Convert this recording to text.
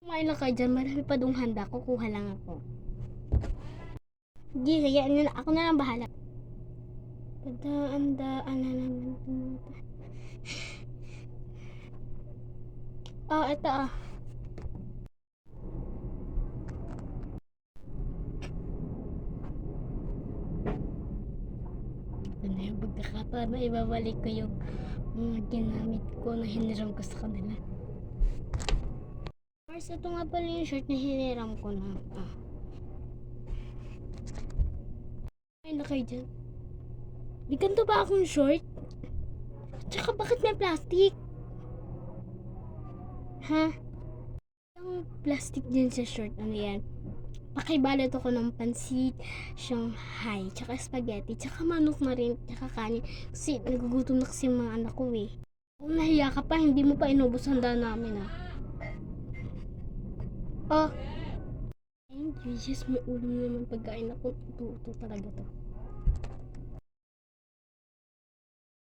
Kumain lang kayo dyan. Marami pa dong handa. Kukuha lang ako. Hindi, hayaan nyo na. Ako na lang bahala. Daan na naman. Oh, ito ah. Ito na yung pagkakataon na ibabalik ko yung mga ginamit ko na hiniram ko sa kanila. Mars, ito nga pala yung shirt na hiniram ko na. Ay na kayo dyan. May ganito ba akong short? Tsaka bakit may plastic? Ha? Ang plastic din sa short. Ano yan? Pakibalot ako ng pansit, Shanghai, tsaka spaghetti, tsaka manok na rin, tsaka kanin. Kasi nagugutom na kasi yung mga anak ko eh. Kung nahiya ka pa, hindi mo pa inubos handa namin ah. Oh, thank you. Yes, may ulam naman pagkain ako. Ito talaga to.